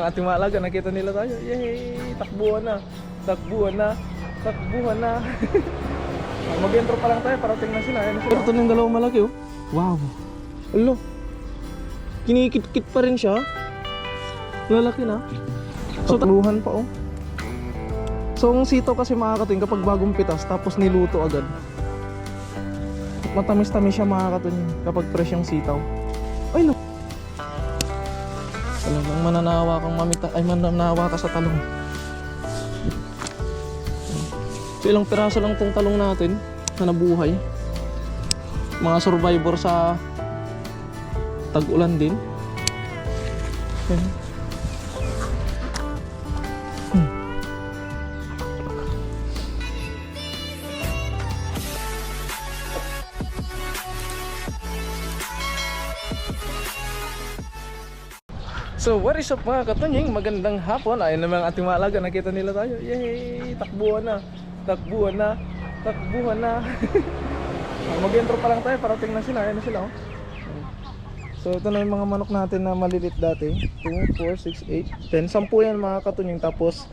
Ang ating maalaga, nakita nila tayo. Yay! Takbuhan na. Takbuhan na. Takbuhan na. Mag-intro pa lang tayo, parating na sila. Ayan na sila. Pero ito na yung dalawang malaki oh. Wow. Alo. Kinikit-kit pa rin siya. Lalaki na. So takbuhan pa oh. So ang sitaw kasi makakating kapag bagong pitas tapos niluto agad. Matamis-tamis siya makakating kapag fresh yung sitaw. Ay no. Talagang mananawa kang mananawa ka sa talong. So ilang piraso lang tong talong natin na nabuhay. Mga survivor sa tag-ulan din. Okay. So what is up mga katunying, magandang hapon. Ayun naman ang ating maalaga, nakita nila tayo. Yay! Takbuhan na. Takbuhan na. Takbuhan na. Mag-intro pa lang tayo, parating na sila. Ayan na sila oh. So ito na yung mga manok natin na malilit dati. 2, 4, 6, 8, 10. 10 yan mga katunying. Tapos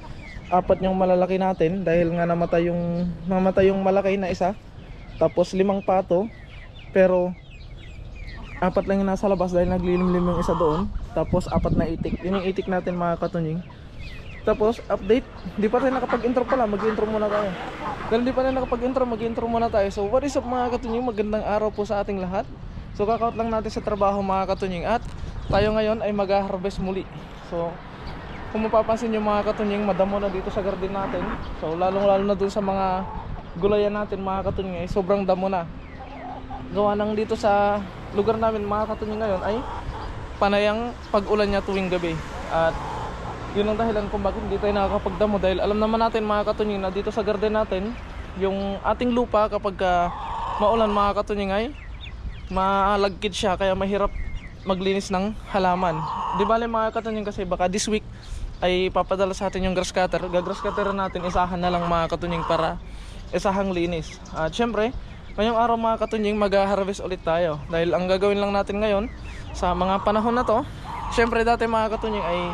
4 yung malalaki natin dahil nga namatay yung malaki na isa. Tapos 5 pato. Pero 4 lang yung nasa labas dahil naglilimlim yung isa doon. Tapos 4 na itik. Yun yung itik natin mga katunying. Tapos update. Di pa tayo nakapag-intro pala. Mag-intro muna tayo. Dahil di pa tayo nakapag-intro, mag-intro muna tayo. So what is up mga katunying? Magandang araw po sa ating lahat. So kakaut lang natin sa trabaho mga katunying. At tayo ngayon ay mag-harvest muli. So kung mapapansin nyo mga katunying, madamo na dito sa garden natin. So lalong lalo na dun sa mga gulayan natin mga katunying ay sobrang damo na. Gawa nang dito sa lugar namin mga katunying ngayon ay panayang pag-ulan niya tuwing gabi. At yun ang dahilan kung bakit hindi tayo nakakapagdamo. Dahil alam naman natin mga katunying na dito sa garden natin, yung ating lupa kapag maulan mga katunying ay malagkit siya, kaya mahirap maglinis ng halaman. Di bale mga katunying kasi baka this week ay papadala sa atin yung grass cutter. Gagrass cutter natin, isahan na lang mga katunying para isahang linis. At syempre ngayong araw mga katunying mag-harvest ulit tayo. Dahil ang gagawin lang natin ngayon sa mga panahon na to, syempre dati mga katunying ay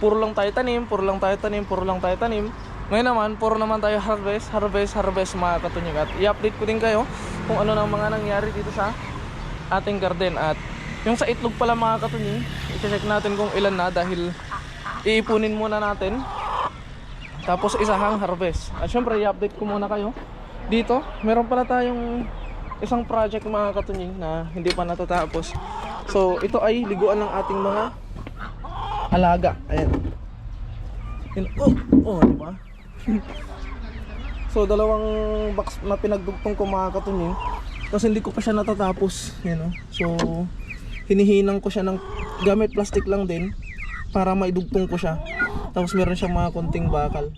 puro lang tayo tanim, puro lang tayo tanim, puro lang tayo tanim. Ngayon naman, puro naman tayo harvest mga katunying. At i-update ko din kayo kung ano nang mga nangyari dito sa ating garden. At yung sa itlog pala mga katunying, i-check natin kung ilan na dahil iipunin muna natin. Tapos isahang harvest. At syempre i-update ko muna kayo. Dito, meron pala tayong isang project mga katunying na hindi pa natatapos. So ito ay liguan ng ating mga alaga. Ayan. Oh, di ba? So dalawang box na pinagdugtong ko mga katunying kasi hindi ko pa siya natatapos, you know? So hinihinang ko siya ng gamit plastic lang din para maidugtong ko siya. Tapos meron siyang mga konting bakal.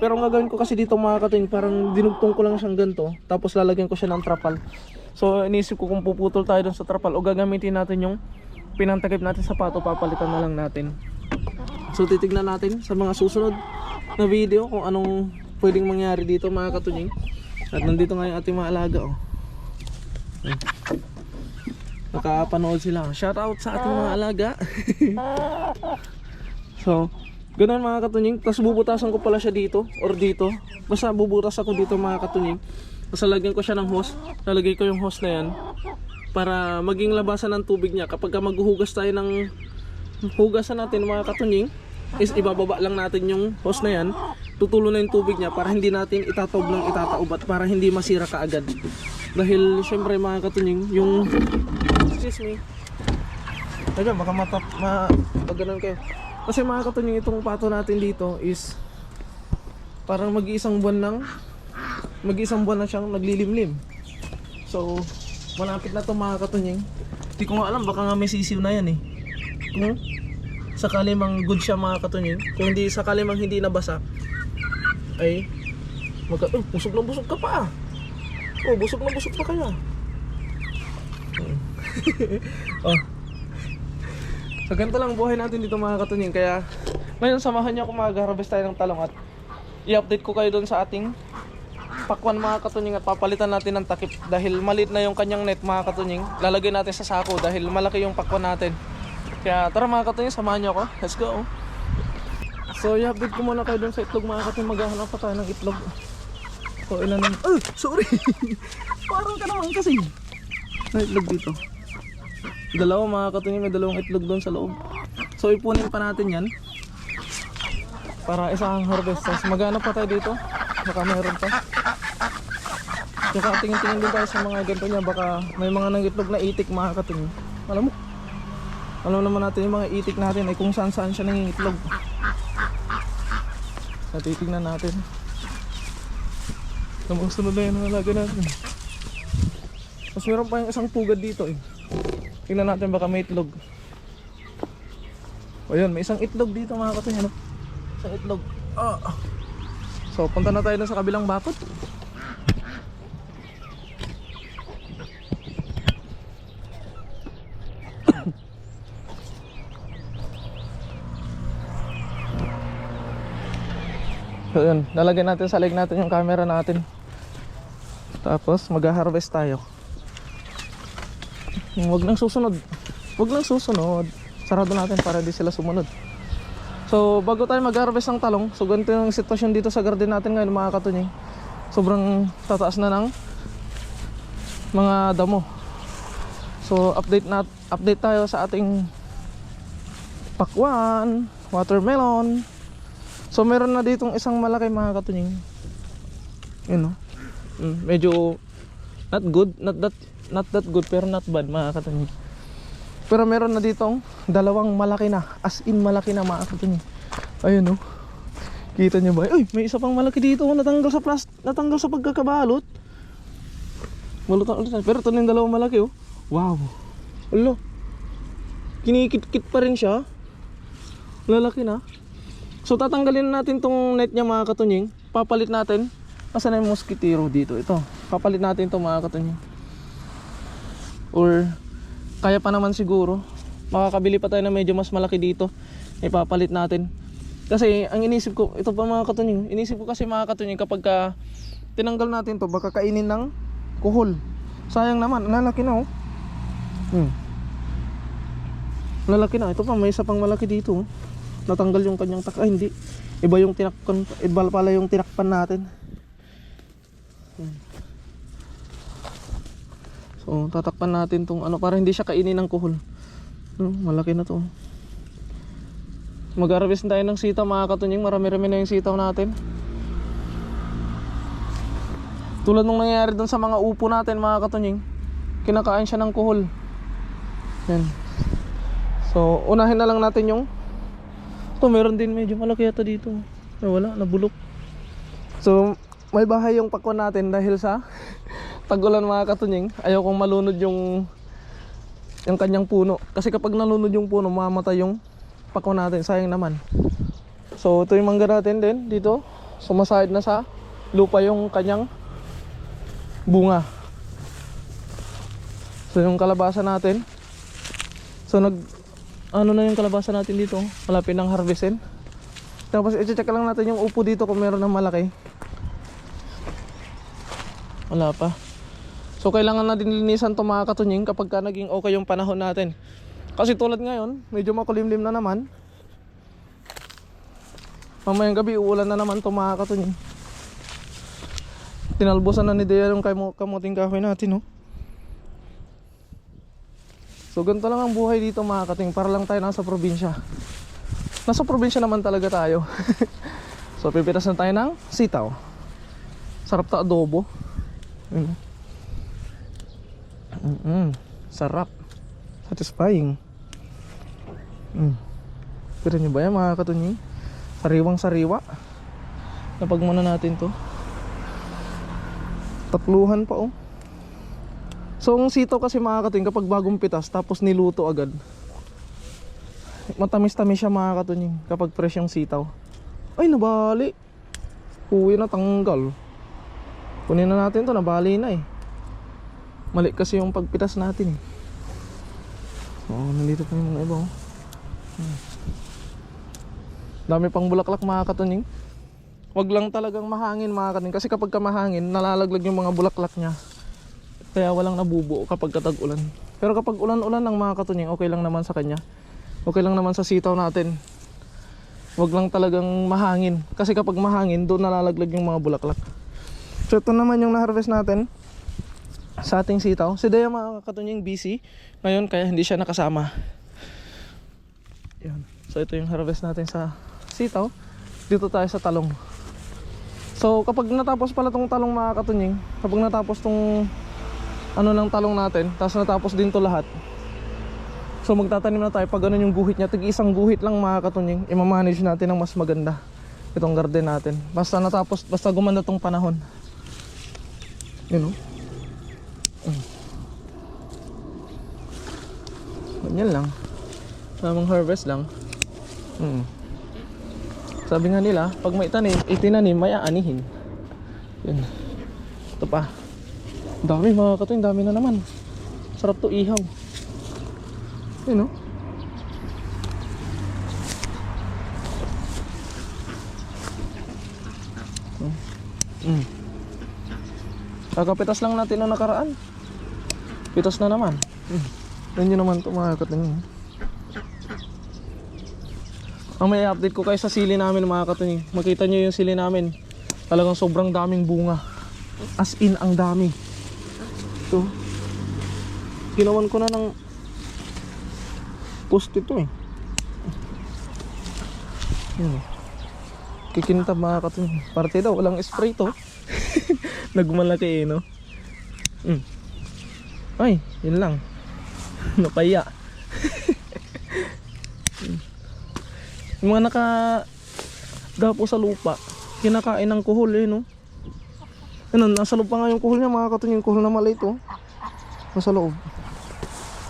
Pero ang gagawin ko kasi dito mga katunying, parang dinugtong ko lang siyang ganito, tapos lalagyan ko siya ng trapal. So inisip ko kung puputol tayo dun sa trapal o gagamitin natin yung pinantakip natin sa pato, papalitan na lang natin. So titignan natin sa mga susunod na video kung anong pwedeng mangyari dito mga katunying. At nandito nga yung ating mga alaga oh. Nakapanood sila. Shout out sa ating mga alaga. So ganun mga katunying. Tapos bubutasan ko pala siya dito or dito. Basta bubutas ako dito mga katunying. Tapos lalagyan ko siya ng hose. Lalagay ko yung hose na yan para maging labasan ng tubig niya. Kapag maghuhugas tayo ng hugasan natin mga katunying, is ibababa lang natin yung hose na yan. Tutulo na yung tubig niya para hindi natin itataob ng itataob at para hindi masira kaagad. Dahil syempre mga katunying, yung excuse me, ayun, baka pagganon kayo. Kasi mga katunying, itong pato natin dito is parang mag-iisang buwan na siyang naglilimlim. So malapit na to mga katunying. Hindi ko nga alam, baka nga may sisiw na yan eh. Kung sakali mang good siya mga katunying, kung hindi sakali mang hindi nabasa ay busog na busog ka pa. Busog na busog pa kaya. Oh. So ganito lang buhay natin dito mga katunying. Kaya ngayon samahan niyo ako mag-harvest tayo ng talong at i-update ko kayo doon sa ating pakwan mga katunying at papalitan natin ng takip dahil maliit na yung kanyang net mga katunying. Lalagay natin sa sako dahil malaki yung pakwan natin. Kaya tara mga katunying, samahan niyo ako. Let's go. So i-update ko muna kayo dun sa itlog mga katunying. Maghahanap pa tayo ng itlog. So ilan ng... Oh! Sorry! Parang ka naman kasi. May itlog dito. Dalawa mga katunying, may dalawang itlog doon sa loob. So ipunin pa natin yan para isang harvest. Tapos maghanap pa tayo dito. Baka mayroon pa. Tsaka tingin-tingin din tayo sa mga ganito niya. Baka may mga nangitlog na itik mga katunying. Alam naman natin yung mga itik natin ay kung saan saan siya nangingitlog. So titignan natin. Namang sunod na yun ang alaga natin. Tapos meron pa yung isang pugad dito eh. Tingnan natin baka may itlog. O yun, may isang itlog dito mga katunying, ano? Isang itlog. So punta na tayo na sa kabilang bakod. So yun, lalagyan natin sa leg natin yung camera natin. Tapos mag-harvest tayo. Huwag lang susunod. Huwag lang susunod. Sarado natin para di sila sumunod. So bago tayo mag-harvest ng talong, so ganito yung sitwasyon dito sa garden natin ngayon mga katunying. Sobrang tataas na ng mga damo. So update tayo sa ating pakwan, watermelon. So meron na ditong isang malaki mga katunying. Yun, no? Medyo not good, not that good pero not bad mga katunying. Pero meron na ditong dalawang malaki na, as in malaki na mga katunying. Ayun, no? Kita nyo ba? Uy, may isa pang malaki dito, natanggal sa pagkakabalot. Malutan ulit. Pero ito na yung dalawang malaki, oh. Wow. Ulo. Kinikit-kit pa rin siya. Lalaki na. So tatanggalin natin tong net niya mga katunying. Papalit natin. Asan na yung mosquitero dito? Ito. Papalit natin ito mga katunying. Or kaya pa naman siguro. Makakabili pa tayo na medyo mas malaki dito. Ipapalit natin. Kasi ang inisip ko, ito pa mga katunying. Inisip ko kasi mga katunying kapag tinanggal natin to, baka kainin ng kuhol. Sayang naman. Lalaki na, oh. Lalaki na. Ito pa, may isa pang malaki dito, oh. Natanggal yung kanyang ay hindi, iba yung tinakpan, iba pala yung tinakpan natin. So tatakpan natin tong ano para hindi siya kainin ng kuhol. Malaki na to. Mag-harvest tayo ng sitaw mga katunying. Marami-rami na yung sitaw natin. Tulad nung nangyayari dun sa mga upo natin mga katunying, kinakain siya ng kuhol. Yan. So unahin na lang natin yung ito, meron din medyo malaki yata dito. Ay, wala, nabulok. So, may bahay yung pakwan natin dahil sa tag-ulan mga katunying. Ayaw kong malunod yung kanyang puno. Kasi kapag nalunod yung puno, mamatay yung pakwan natin. Sayang naman. So, ito yung mangga natin din dito. Sumasahid na sa lupa yung kanyang bunga. So, yung kalabasa natin. So, ano na yung kalabasa natin dito, malapit ng harvestin. Tapos i-check lang natin yung upo dito kung meron ng malaki. Wala pa. So kailangan na din linisan to mga katunying kapag naging okay yung panahon natin. Kasi tulad ngayon, medyo makulimlim na naman. Mamayang gabi uulan na naman to mga katunying. Tinalbosan na ni Dea yung kamuting kahoy natin, oh. So ganito lang ang buhay dito mga kating. Para lang tayo nasa probinsya. Nasa probinsya naman talaga tayo. So pipitas na tayo ng sitaw. Sarap ta adobo. Sarap. Satisfying. Pero nyo ba yan mga katunying? Sariwang sariwa. Napag muna natin to. Tatluhan pa, oh. So ang sitaw kasi mga katunying kapag bagong pitas tapos niluto agad, matamis-tamis siya mga katunying kapag fresh yung sitaw. Ay, nabali. Uwi na, tanggal. Kunin na natin to, nabali na eh. Mali kasi yung pagpitas natin eh. So nandito pa yung mga iba, oh. Dami pang bulaklak mga katunying. Wag lang talagang mahangin mga katunying. Kasi kapag mahangin, nalalaglag yung mga bulaklak niya. Kaya walang nabubuo kapag katag-ulan. Pero kapag ulan-ulan ng mga katunying, okay lang naman sa kanya. Okay lang naman sa sitaw natin. Wag lang talagang mahangin. Kasi kapag mahangin, doon nalalaglag yung mga bulaklak. So ito naman yung na-harvest natin sa ating sitaw. Si Dea mga katunying busy ngayon kaya hindi siya nakasama. Yan. So ito yung harvest natin sa sitaw. Dito tayo sa talong. So kapag natapos pala tong talong mga katunying, kapag natapos tong ano ng talong natin, tapos natapos din to lahat, so magtatanim na tayo pag ganun yung guhit niya. Tig-isang guhit lang mga katunying, i-manage natin ng mas maganda itong garden natin. Basta natapos, basta gumanda tong panahon. You know? Ganyan lang. Tamang harvest lang. Sabi nga nila, pag may tanim, itinanim, may aanihin. Yun. Ito pa. Dami mga katunying, dami na naman. Sarap to ihaw. You know? Kakapitas lang natin nung nakaraan. Pitas na naman. Yan yun naman ito mga katunying. Ang may update ko kayo sa sili namin mga katunying. Makita nyo yung sili namin. Talagang sobrang daming bunga. As in ang dami. Ito. Ginawan ko na ng post ito eh. Yan. Kikintab mga katunying. Parte daw walang spray to. Nagmalaki eh no. Ay, yun lang. Napaya. Yung mga nakagapo sa lupa, kinakain ng kuhol eh no. Ano, nasa loob pa nga yung kuhol niya mga katunying. Yung kuhol na maliit oh. Nasa loob.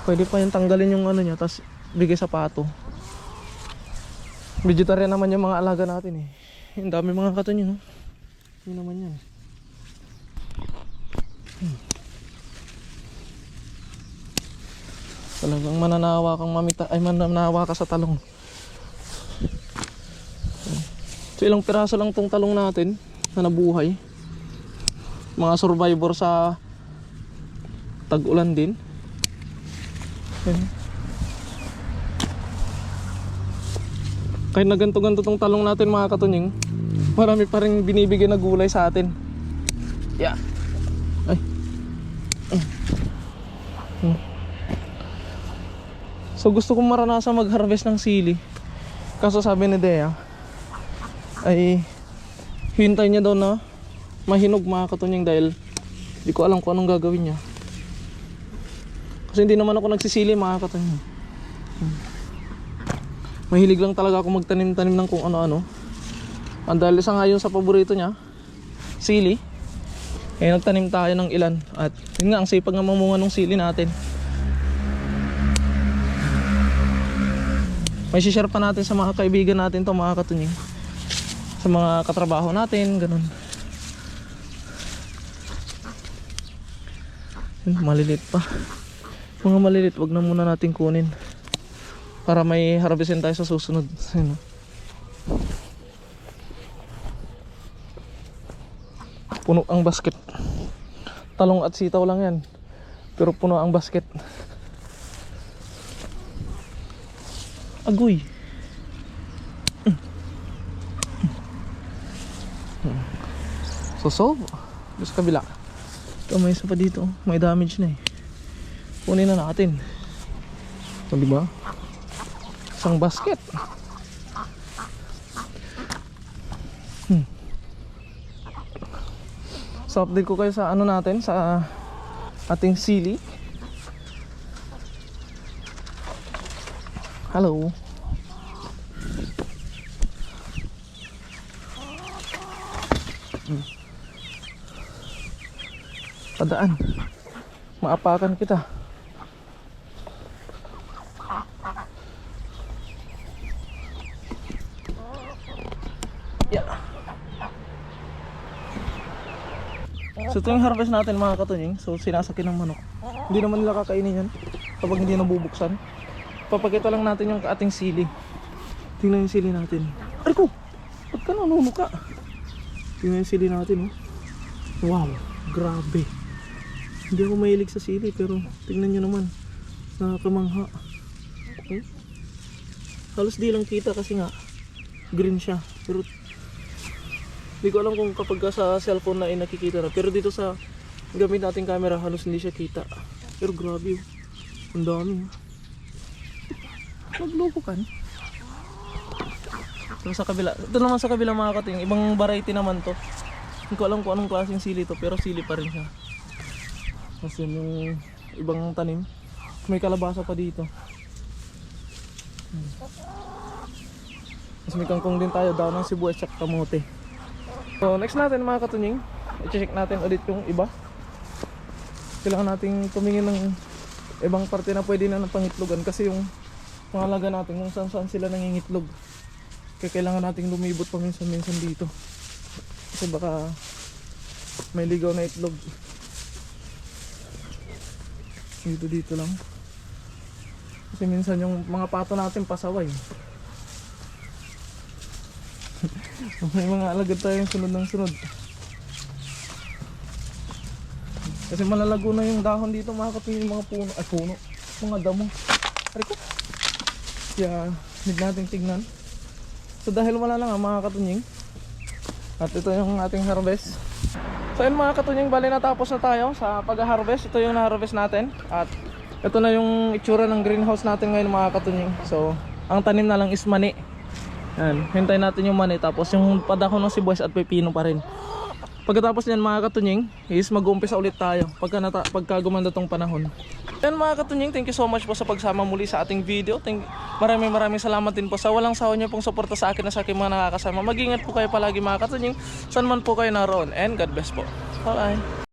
Pwede pa yung tanggalin yung ano niya, tapos bigay sa pato. Vegetarian naman yung mga alaga natin eh. Yung dami mga katunying oh. Yun naman yan. Talagang mananawa kang mananawa ka sa talong. So ilang piraso lang tong talong natin na nabuhay. Mga survivor sa tag-ulan din. Kahit na ganto-ganto tong talong natin mga katunying, marami pa rin binibigay na gulay sa atin. Yeah. Ay. So gusto kong maranasan mag-harvest ng sili. Kaso sabi ni Dea ay hintay niya daw na mahinog mga katunying dahil di ko alam kung anong gagawin niya. Kasi hindi naman ako nagsisili mga katunying. Mahilig lang talaga ako magtanim-tanim ng kung ano-ano. Dahil isa nga yun sa paborito niya, sili. Kaya nagtanim tayo ng ilan. At yun nga, ang sipag nga mamunga ng sili natin. May share pa natin sa mga kaibigan natin to mga katunying. Sa mga katrabaho natin, ganun. Yun, malilit pa. Mga malilit, wag na muna natin kunin. Para may harvestin tayo sa susunod. Yun. Puno ang basket. Talong at sitaw lang yan. Pero puno ang basket. Agoy. So sa kabila. Ito may isa pa dito. May damage na eh. Kunin na natin. So diba? Isang basket. So update ko kayo sa ano natin, sa ating sili. Hello. Padaan. Maapakan kita. Yeah. So ito yung harvest natin mga katunying. So sinasakin ng manok. Hindi naman nila kakainin yan kapag hindi nabubuksan. Papakita lang natin yung ating sili. Tingnan yung sili natin. Ay ko! Ba't ka nanuno ka? Tingnan yung sili natin oh. Wow, grabe. Hindi ako mahilig sa sili pero tingnan nyo naman. Nakakamangha. Okay? Halos di lang kita kasi nga green siya. Pero hindi ko alam kung kapag sa cellphone na ay nakikita na. Pero dito sa gamit nating camera halos hindi siya kita. Pero grabe, ang dami. Magloko kan. Ito sa kabila. Ito naman sa kabila mga kating, ibang variety naman to. Hindi ko alam kung anong klaseng sili to, pero sili pa rin siya. Kasi yung ibang tanim, may kalabasa pa dito. Tapos may kangkong din tayo, daw ng sibuyas at kamote. So next natin mga katunying, i-check natin ulit yung iba. Kailangan nating tumingin ng ibang parte na pwede na ng pangitlogan, kasi yung pangalaga natin kung saan saan sila nangingitlog. Kaya kailangan nating lumibot paminsan-minsan dito, kasi baka may ligaw na itlog. Dito lang, kasi minsan yung mga pato natin pasaway. May mga alagad tayong sunod ng sunod, kasi malalago na yung dahon dito mga kapatid, yung mga puno, ay puno, mga damo. Ariko, kaya need nating tignan. So dahil wala lang mga katunying, at ito yung ating harvest. So yun mga katunying, bali natapos na tayo sa pag-harvest. Ito yung na-harvest natin, at ito na yung itsura ng greenhouse natin ngayon mga katunying. So ang tanim na lang is mani. Yan, hintayin natin yung mani, tapos yung padako ng sibuyas at pepino pa rin. Pagkatapos niyan mga katunying is mag-uumpisa ulit tayo pagka gumanda tong panahon. Yan mga katunying, thank you so much po sa pagsama muli sa ating video. Maraming salamat din po sa walang sawa niyo pong suporta sa akin na sa aking mga nakakasama. Mag-ingat po kayo palagi mga katunying, saan man po kayo naroon, and God bless po. Bye.